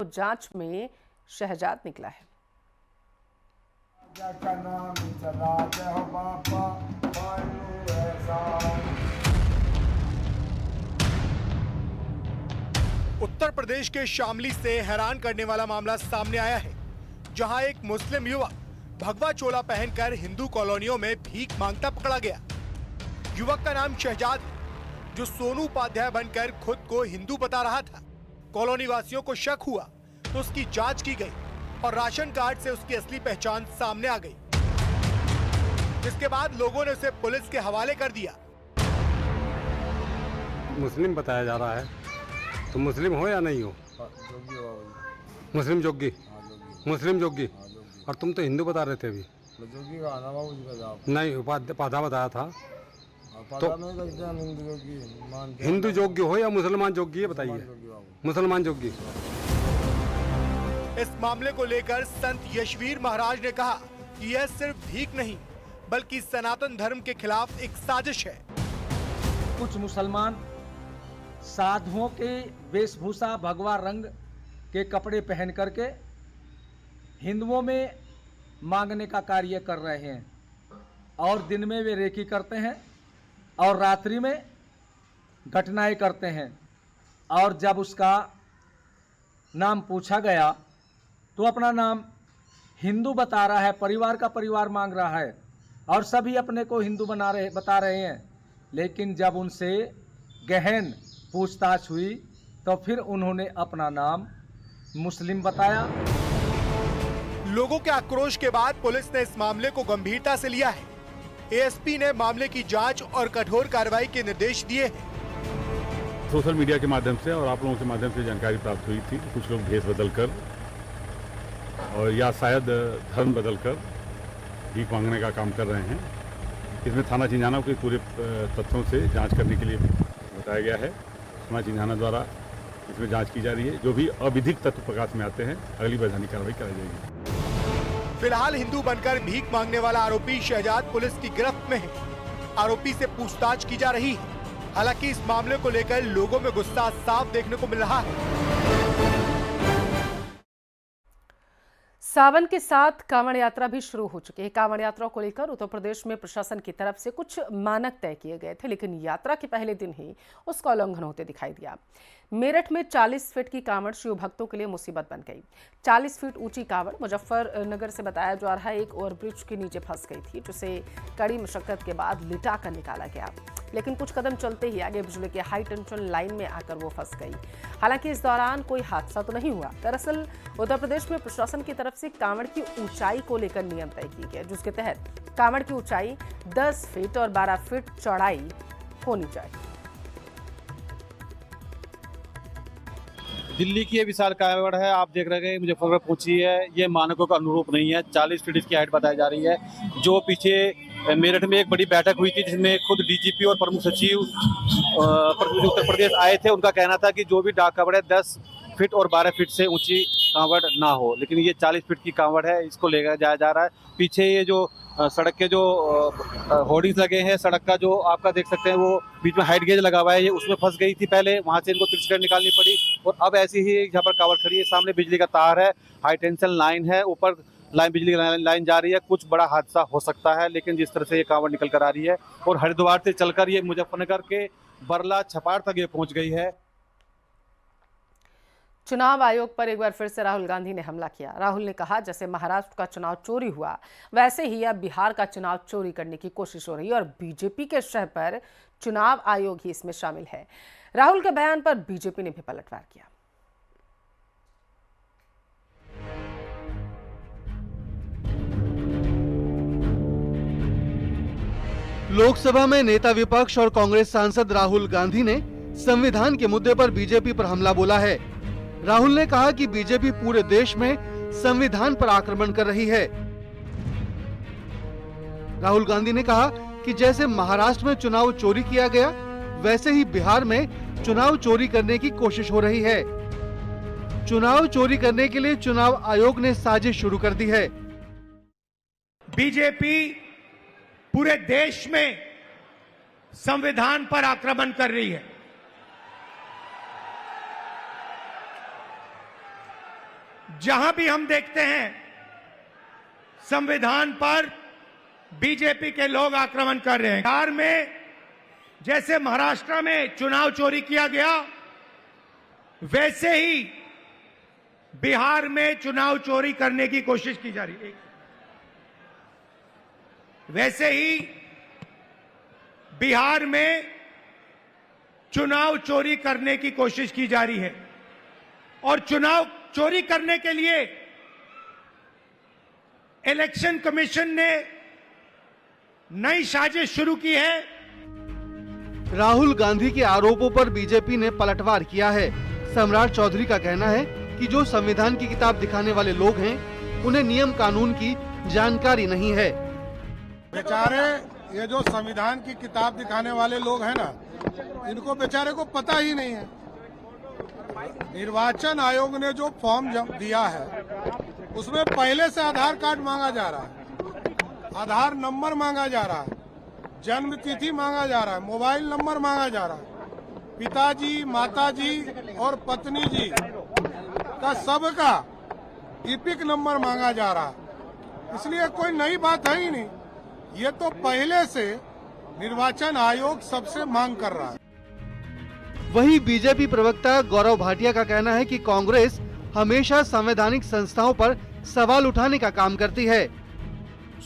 जांच में शहजाद निकला है। उत्तर प्रदेश के शामली से हैरान करने वाला मामला सामने आया है, जहां एक मुस्लिम युवक भगवा चोला पहनकर हिंदू कॉलोनियों में भीख मांगता पकड़ा गया। युवक का नाम शहजाद है, जो सोनू उपाध्याय बनकर खुद को हिंदू बता रहा था। कॉलोनी वासियों को शक हुआ तो उसकी जांच की गई और राशन कार्ड से उसकी असली पहचान सामने आ गई, जिसके बाद लोगों ने उसे पुलिस के हवाले कर दिया। मुस्लिम बताया जा रहा है, तो मुस्लिम हो या नहीं हो? मुस्लिम जोगी, मुस्लिम जोगी। और तुम तो हिंदू बता रहे थे अभी। नहीं, उपाध्याय बताया था। तो हिंदू जोगी हो या मुसलमान जोगी, ये बताइए। मुसलमान जोगी। इस मामले को लेकर संत यशवीर महाराज ने कहा कि यह सिर्फ भीख नहीं, बल्कि सनातन धर्म के खिलाफ एक साजिश है। कुछ मुसलमान साधुओं के वेशभूषा भगवा रंग के कपड़े पहन करके हिंदुओं में मांगने का कार्य कर रहे हैं, और दिन में वे रेकी करते हैं और रात्रि में घटनाएं करते हैं। और जब उसका नाम पूछा गया तो अपना नाम हिंदू बता रहा है, परिवार का परिवार मांग रहा है, और सभी अपने को हिंदू बता रहे हैं। लेकिन जब उनसे गहन पूछताछ हुई तो फिर उन्होंने अपना नाम मुस्लिम बताया। लोगों के आक्रोश के बाद पुलिस ने इस मामले को गंभीरता से लिया है। एएसपी ने मामले की जांच और कठोर कार्रवाई के निर्देश दिए हैं। सोशल मीडिया के माध्यम से और आप लोगों के माध्यम से जानकारी प्राप्त हुई थी, कुछ लोग भेष बदलकर और या शायद धर्म बदलकर भीख मांगने का काम कर रहे हैं। इसमें थाना चिंझाना के पूरे तथ्यों से जांच करने के लिए बताया गया है। थाना चिंझाना द्वारा इसमें जांच की जा रही है। जो भी अविधिक तत्व प्रकाश में आते हैं, अगली वैधानिक कार्रवाई कराई जाएगी। फिलहाल हिंदू बनकर भीख मांगने वाला आरोपी शहजाद पुलिस की गिरफ्त में है। आरोपी से पूछताछ की जा रही है। हालांकि इस मामले को लेकर लोगों में गुस्सा साफ देखने को मिल रहा है। सावन के साथ कांवड़ यात्रा भी शुरू हो चुकी है। कांवड़ यात्रा को लेकर उत्तर प्रदेश में प्रशासन की तरफ से कुछ मानक तय किए गए थे, लेकिन यात्रा के पहले दिन ही उसका उल्लंघन होते दिखाई दिया। मेरठ में 40 फीट की कांवड़ शिव भक्तों के लिए मुसीबत बन गई। 40 फीट ऊंची कांवड़ मुजफ्फरनगर से बताया जा रहा है एक ओवरब्रिज के नीचे फंस गई थी, जिसे कड़ी मशक्कत के बाद लिटा कर निकाला गया। लेकिन कुछ कदम चलते ही आगे बिजली के हाई टेंशन लाइन में आकर वो फंस गई। हालांकि इस दौरान कोई हादसा तो नहीं हुआ। दरअसल उत्तर प्रदेश में प्रशासन की तरफ से कांवड़ की ऊंचाई को लेकर नियम तय किए गए, जिसके तहत कांवड़ की ऊंचाई 10 फीट और 12 फीट चौड़ाई होनी चाहिए। दिल्ली की ये विशाल कांवड़ है, आप देख रहे हैं मुजफ्फरनगर पहुंची है। ये मानकों का अनुरूप नहीं है। 40 फीट इसकी हाइट बताई जा रही है। जो पीछे मेरठ में एक बड़ी बैठक हुई थी, जिसमें खुद डीजीपी और प्रमुख सचिव उत्तर प्रदेश आए थे। उनका कहना था कि जो भी डाक कांवड़ है 10 फीट और 12 फीट से ऊंची कांवड़ ना हो, लेकिन ये 40 फीट की कांवड़ है। इसको लेकर जाया जा रहा है। पीछे ये जो सड़क के जो होर्डिंग्स लगे हैं, सड़क का जो आपका देख सकते हैं, वो बीच में हाइट गेज लगा हुआ है। ये उसमें फंस गई थी पहले, वहां से इनको तिरछकर निकालनी पड़ी, और अब ऐसी ही यहाँ पर कांवड़ खड़ी है। सामने बिजली का तार है, हाई टेंशन लाइन है, ऊपर लाइन बिजली की लाइन जा रही है। कुछ बड़ा हादसा हो सकता है, लेकिन जिस तरह से ये कांवड़ निकल कर आ रही है और हरिद्वार से चलकर ये मुजफ्फरनगर के बरला छपार तक ये पहुंच गई है। चुनाव आयोग पर एक बार फिर से राहुल गांधी ने हमला किया। राहुल ने कहा, जैसे महाराष्ट्र का चुनाव चोरी हुआ, वैसे ही अब बिहार का चुनाव चोरी करने की कोशिश हो रही है और बीजेपी के शह पर चुनाव आयोग ही इसमें शामिल है। राहुल के बयान पर बीजेपी ने भी पलटवार किया। लोकसभा में नेता विपक्ष और कांग्रेस सांसद राहुल गांधी ने संविधान के मुद्दे पर बीजेपी पर हमला बोला है। राहुल ने कहा कि बीजेपी पूरे देश में संविधान पर आक्रमण कर रही है। राहुल गांधी ने कहा कि जैसे महाराष्ट्र में चुनाव चोरी किया गया, वैसे ही बिहार में चुनाव चोरी करने की कोशिश हो रही है। चुनाव चोरी करने के लिए चुनाव आयोग ने साजिश शुरू कर दी है। बीजेपी पूरे देश में संविधान पर आक्रमण कर रही है। जहां भी हम देखते हैं संविधान पर बीजेपी के लोग आक्रमण कर रहे हैं। बिहार में जैसे महाराष्ट्र में चुनाव चोरी किया गया, वैसे ही बिहार में चुनाव चोरी करने की कोशिश की जा रही है। वैसे ही बिहार में चुनाव चोरी करने की कोशिश की जा रही है और चुनाव चोरी करने के लिए इलेक्शन कमीशन ने नई साजिश शुरू की है। राहुल गांधी के आरोपों पर बीजेपी ने पलटवार किया है। सम्राट चौधरी का कहना है कि जो संविधान की किताब दिखाने वाले लोग हैं, उन्हें नियम कानून की जानकारी नहीं है। बेचारे ये जो संविधान की किताब दिखाने वाले लोग हैं ना, इनको बेचारे को पता ही नहीं है। निर्वाचन आयोग ने जो फॉर्म दिया है, उसमें पहले से आधार कार्ड मांगा जा रहा है, आधार नंबर मांगा जा रहा है, जन्म तिथि मांगा जा रहा है, मोबाइल नंबर मांगा जा रहा है, पिताजी, माताजी और पत्नी जी का सबका इपिक नंबर मांगा जा रहा है। इसलिए कोई नई बात है ही नहीं, ये तो पहले से निर्वाचन आयोग सबसे मांग कर रहा है। वहीं बीजेपी प्रवक्ता गौरव भाटिया का कहना है कि कांग्रेस हमेशा संवैधानिक संस्थाओं पर सवाल उठाने का काम करती है।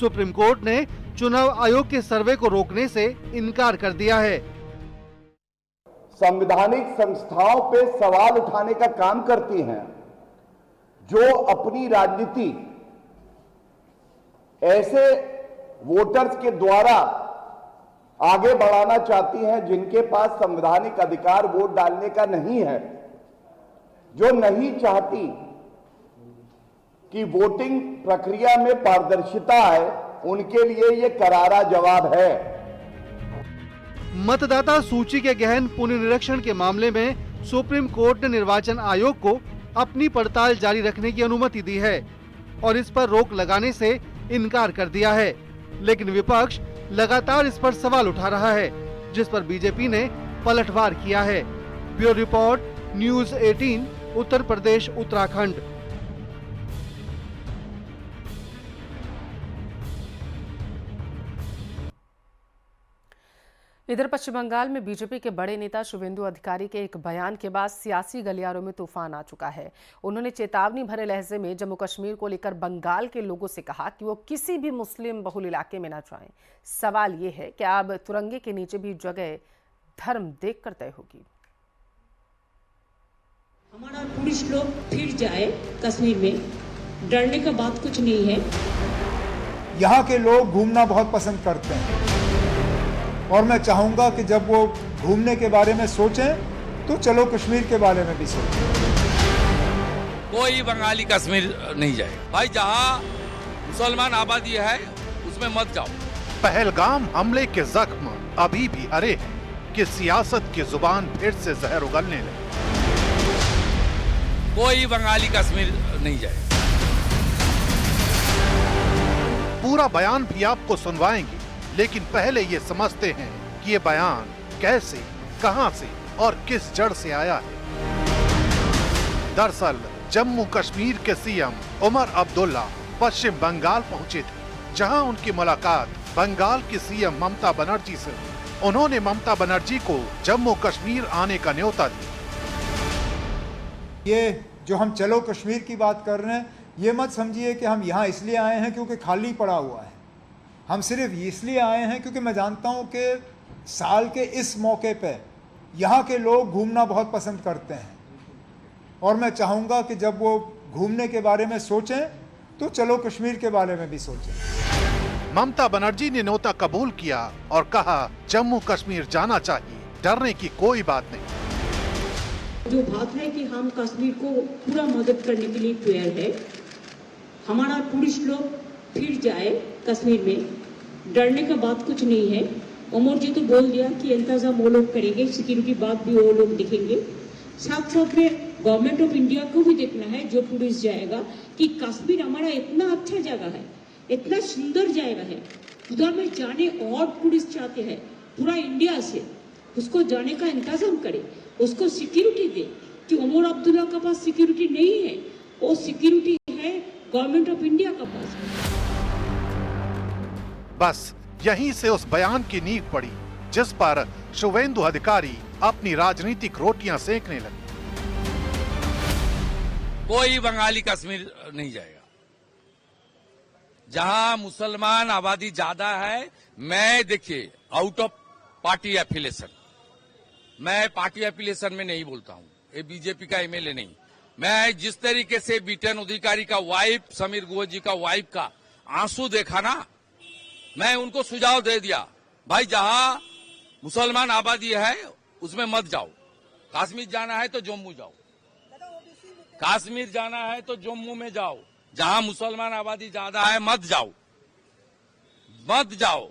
सुप्रीम कोर्ट ने चुनाव आयोग के सर्वे को रोकने से इनकार कर दिया है। संवैधानिक संस्थाओं पे सवाल उठाने का काम करती हैं, जो अपनी राजनीति ऐसे वोटर्स के द्वारा आगे बढ़ाना चाहती हैं जिनके पास संवैधानिक अधिकार वोट डालने का नहीं है, जो नहीं चाहती कि वोटिंग प्रक्रिया में पारदर्शिता आए, उनके लिए ये करारा जवाब है। मतदाता सूची के गहन पुनर्निरीक्षण के मामले में सुप्रीम कोर्ट ने निर्वाचन आयोग को अपनी पड़ताल जारी रखने की अनुमति दी है और इस पर रोक लगाने से इनकार कर दिया है, लेकिन विपक्ष लगातार इस पर सवाल उठा रहा है, जिस पर बीजेपी ने पलटवार किया है। Bureau report, news 18, Uttar Pradesh, Uttarakhand. इधर पश्चिम बंगाल में बीजेपी के बड़े नेता शुभेंदु अधिकारी के एक बयान के बाद सियासी गलियारों में तूफान आ चुका है। उन्होंने चेतावनी भरे लहजे में जम्मू कश्मीर को लेकर बंगाल के लोगों से कहा कि वो किसी भी मुस्लिम बहुल इलाके में न जाएं। सवाल ये है कि अब तिरंगे के नीचे भी जगह धर्म देखकर तय होगी। हमारा पुलिस लोग फिर जाए कश्मीर में, डरने का बात कुछ नहीं है। यहाँ के लोग घूमना बहुत पसंद करते हैं और मैं चाहूंगा कि जब वो घूमने के बारे में सोचें तो चलो कश्मीर के बारे में भी सोचें। कोई बंगाली कश्मीर नहीं जाए भाई, जहाँ मुसलमान आबादी है उसमें मत जाओ। पहलगाम हमले के जख्म अभी भी हरे हैं कि सियासत की जुबान फिर से जहर उगलने लगी। कोई बंगाली कश्मीर नहीं जाए। पूरा बयान भी आपको सुनवाएंगे, लेकिन पहले ये समझते हैं कि ये बयान कैसे, कहां से और किस जड़ से आया है। दरअसल जम्मू कश्मीर के सीएम उमर अब्दुल्ला पश्चिम बंगाल पहुंचे थे, जहां उनकी मुलाकात बंगाल की सीएम ममता बनर्जी से हुई। उन्होंने ममता बनर्जी को जम्मू कश्मीर आने का न्योता दिया। ये जो हम चलो कश्मीर की बात कर रहे हैं, ये मत समझिए कि हम यहाँ इसलिए आए हैं क्योंकि खाली पड़ा हुआ है। हम सिर्फ इसलिए आए हैं क्योंकि मैं जानता हूं कि साल के इस मौके पे यहाँ के लोग घूमना बहुत पसंद करते हैं और मैं चाहूँगा कि जब वो घूमने के बारे में सोचें तो चलो कश्मीर के बारे में भी सोचें। ममता बनर्जी ने न्योता कबूल किया और कहा जम्मू कश्मीर जाना चाहिए, डरने की कोई बात नहीं। जो बात है कि हम कश्मीर को पूरा मदद करने के लिए तैयार है। हमारा पुलिस लोग फिर जाए कश्मीर में, डरने का बात कुछ नहीं है। उमर जी तो बोल दिया कि इंतजाम वो लोग करेंगे, सिक्योरिटी बात भी वो लोग देखेंगे। साथ साथ में गवर्नमेंट ऑफ इंडिया को भी देखना है, जो पुलिस जाएगा, कि कश्मीर हमारा इतना अच्छा जगह है, इतना सुंदर जगह है, उधर में जाने और पुलिस चाहते हैं पूरा इंडिया से, उसको जाने का इंतजाम करे, उसको सिक्योरिटी दे। कि उमर अब्दुल्ला के पास सिक्योरिटी नहीं है वो सिक्योरिटी है गवर्नमेंट ऑफ इंडिया का पास। बस यहीं से उस बयान की नींव पड़ी जिस पर शुवेंदु अधिकारी अपनी राजनीतिक रोटियां सेकने लगे। कोई बंगाली कश्मीर नहीं जाएगा। जहां मुसलमान आबादी ज्यादा है, मैं देखिए आउट ऑफ पार्टी एफिलिएशन, मैं पार्टी एफिलिएशन में नहीं बोलता हूं, ये बीजेपी का एमएलए नहीं। मैं जिस तरीके से बीटेन अधिकारी का वाइफ, समीर गुह जी का वाइफ का आंसू देखा ना, मैं उनको सुझाव दे दिया, भाई जहां मुसलमान आबादी है उसमें मत जाओ। कश्मीर जाना है तो जम्मू जाओ, कश्मीर जाना है तो जम्मू में जाओ। जहां मुसलमान आबादी ज्यादा है मत जाओ, मत जाओ।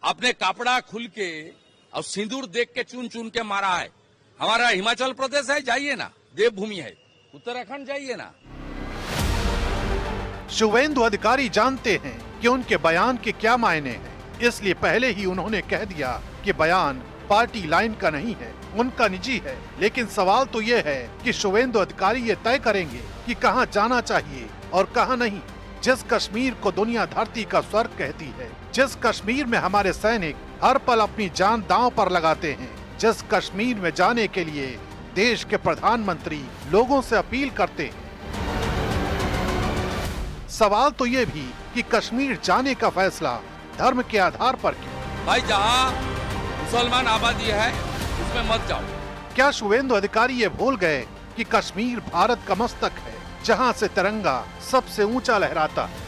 अपने कपड़ा खुल के और सिंदूर देख के चुन चुन के मारा है। हमारा हिमाचल प्रदेश है, जाइए ना, देवभूमि है। उत्तराखंड जाइए ना। शुवेंदु अधिकारी जानते हैं कि उनके बयान के क्या मायने हैं, इसलिए पहले ही उन्होंने कह दिया कि बयान पार्टी लाइन का नहीं है, उनका निजी है। लेकिन सवाल तो ये है कि शुवेंदु अधिकारी ये तय करेंगे कि कहां जाना चाहिए और कहां नहीं। जिस कश्मीर को दुनिया धरती का स्वर्ग कहती है, जिस कश्मीर में हमारे सैनिक हर पल अपनी जान दांव पर लगाते हैं, जिस कश्मीर में जाने के लिए देश के प्रधानमंत्री लोगों से अपील करते हैं, सवाल तो ये भी कि कश्मीर जाने का फैसला धर्म के आधार पर क्यों? भाई जहां मुसलमान आबादी है उसमें मत जाओ। क्या शुवेंदु अधिकारी ये भूल गए कि कश्मीर भारत का मस्तक है, जहां से तिरंगा सबसे ऊंचा लहराता है?